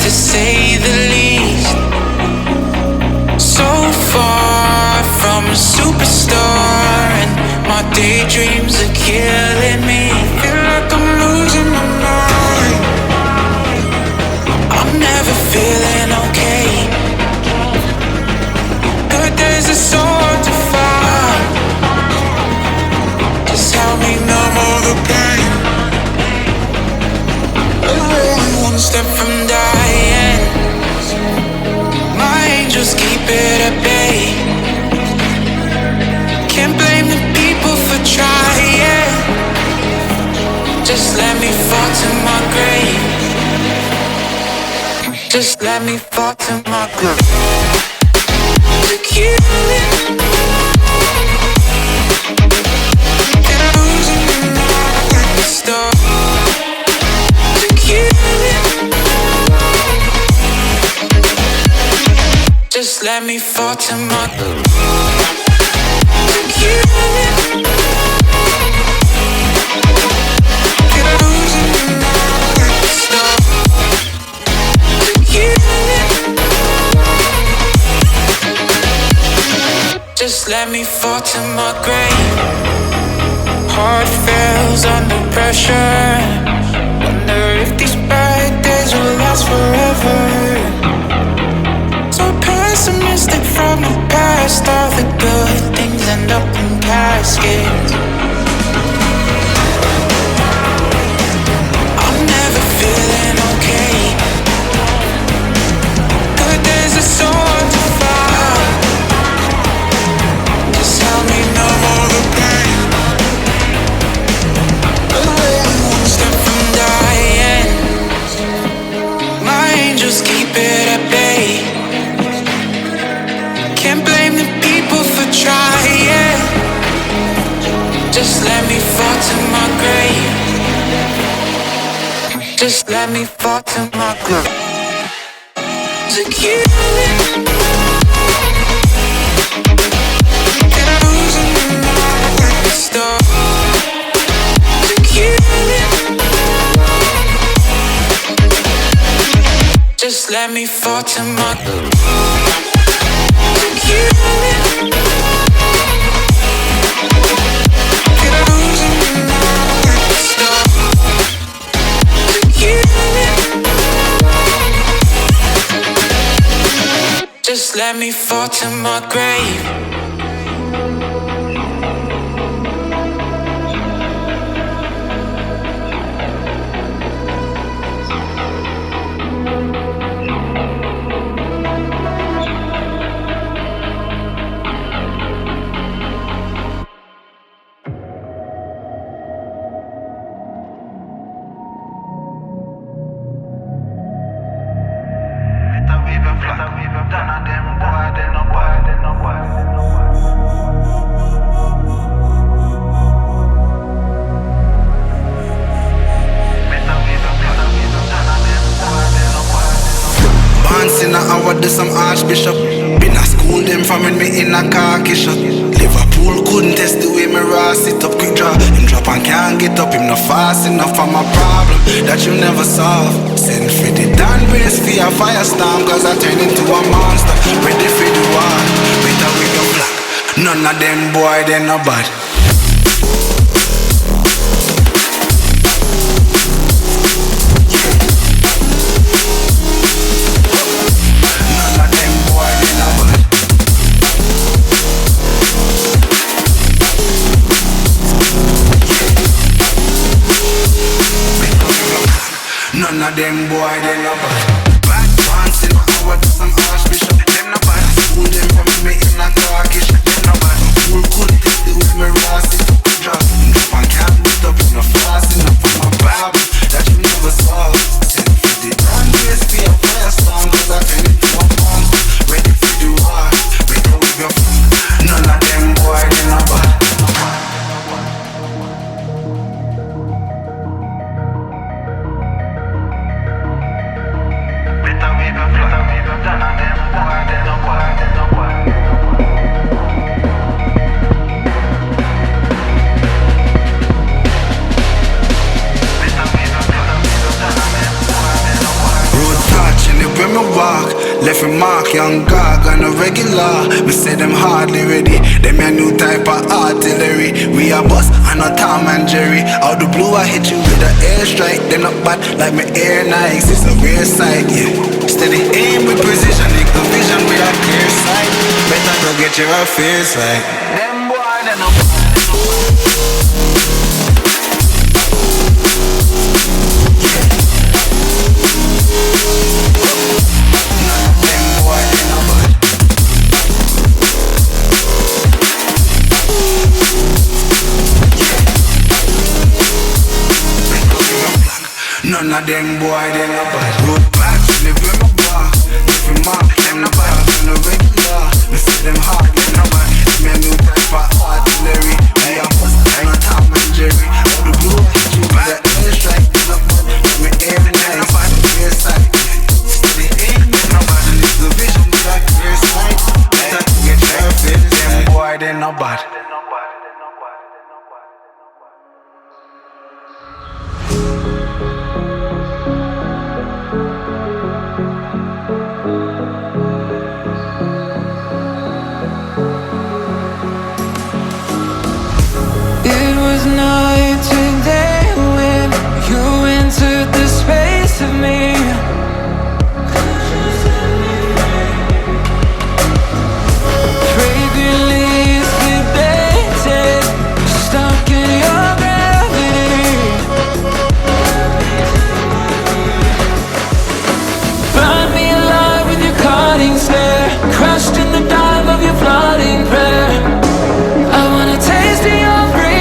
to say the least. So far from a superstar, and my daydreams are killing me. Feel like I'm losing my mind. I'm never feeling okay. Good days are so hard to find. Just help me numb all the pain. I'm only one step from dying. My angels keep it at bay. Can't blame the people for trying. Just let me fall to my grave. Just let me fall to my grave. To kill it. And I'm losing my mind like the stars. To kill it. Just let me fall to my grave. To kill it. And I'm losing my mind like the stars. To kill it. Just let me fall to my grave. Heart fails under pressure. Wonder if these bad days will last forever. So pessimistic from the past. All the good things end up in caskets. I'm never feeling okay. Good days are so hard to find. Just help me numb all the pain. I'm only one step from dying. My angels keep it at bay. Can't blame the people for trying. Just let me fall to my grave. Just let me fall to my grave. To kill it. And I'm losing my mind like the stars. To kill it. Just let me fall to my grave. To kill it. And I'm losing my mind like the stars. To kill it. Just let me fall to my grave. In a hour, do some archbishop. Been a school them from when me in a khaki shot. Liverpool couldn't test the way me raw sit up. Quick draw, him drop and can't get up. Him not fast enough for my problem that you never solve. Send for the Dan brace for a firestorm, cause I turn into a monster. Ready for the war, better with your black. None of them boy, they no bad. None of them boy, they no bad. Bad ones in my hour, do some archbishop. Them no bad. School them from me in a Turkish. Them no bad. School couldn't test the way me raw sit up. Drop and can't get up. No fast enough for my problem that you never solve. Send for the brand race for your firestorm, cause I turn into a monster. Ready for the war, better with your fun. None of them boy, they no bad. fi mark young gog on a regular. Me say them hardly ready. Them a new type of artillery. We a bus and a Tom and Jerry. Out the blue I hit you with a airstrike. Them not bad like me air Nikes. It's a rare sight, yeah. Steady aim with precision, equal vision with a clear sight. Better go get your affairs right. Them boy they no. None of them boy, they no bad. Road back, live with my bar. If you mark, them no bad. On a regular, me see them hard, them no bad. Me a new type of artillery. Me a bust and a Tom and Jerry. Out the blue, you with the airstrike, them no bad. Me air nice, clear sight. Steady aim, them no bad. And it's the vision with a clear sight. Better get your face. Them boy, they no bad. Night and day when you entered the space of me. Fragrant leaves debated, stuck in your gravity. Burn me alive with your cutting stare, crushed in the dive of your flooding prayer. I wanna taste of your freedom.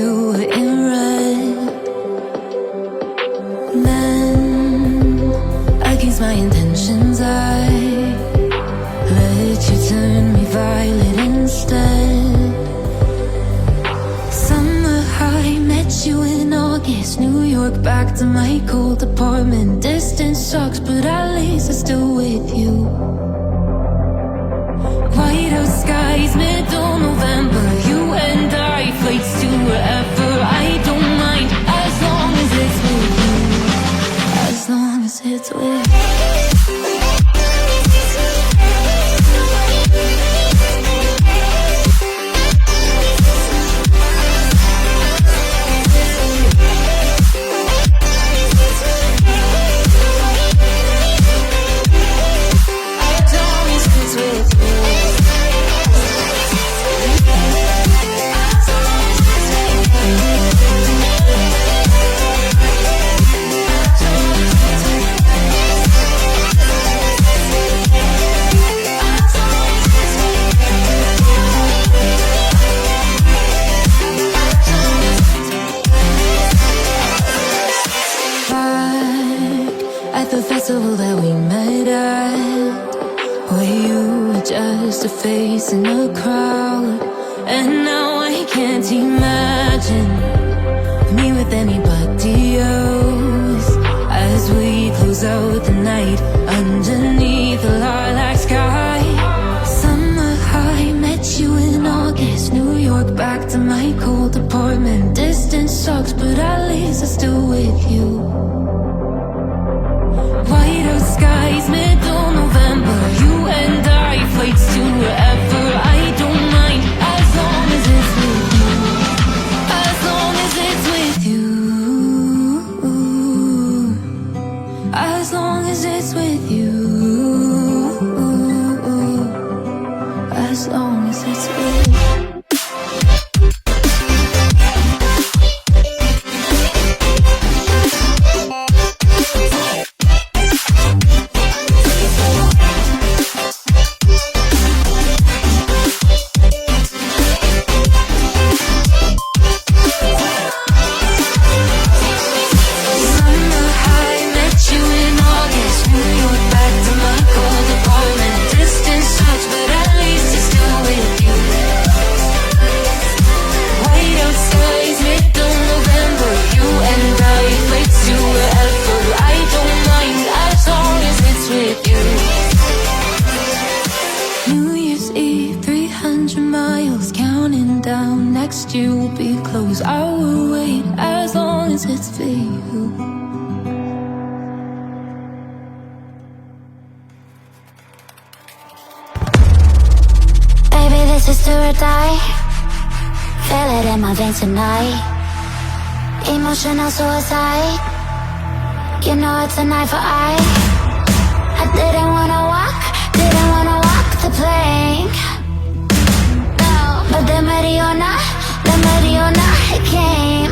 you were in red. Then, against my intentions, I let you turn me violet instead. Summer high, met you in August. New York, back to my cold apartment. Distance sucks, but at least I'm still with you. White out skies, middle November. You and I, flights to wherever. I don't mind, as long as it's with you. As long as it's with you. The festival that we met at, where you were just a face in a crowd. And now I can't imagine me with anybody else, as we close out the night underneath the lilac sky. Summer high, met you in August. New York, back to my cold apartment. Distance sucks, but at least I'm still with you. White out skies, middle November. You and I, flights to wherever. I don't mind, as long as it's with you. As long as it's with you. As long as it's with you. As long as it's with you. You'll be close, I will wait as long as it's for you. Baby, this is do or die. Feel it in my veins tonight. Emotional suicide. You know it's an eye for eye. I didn't wanna walk the plank. No, but the Mariona, it came.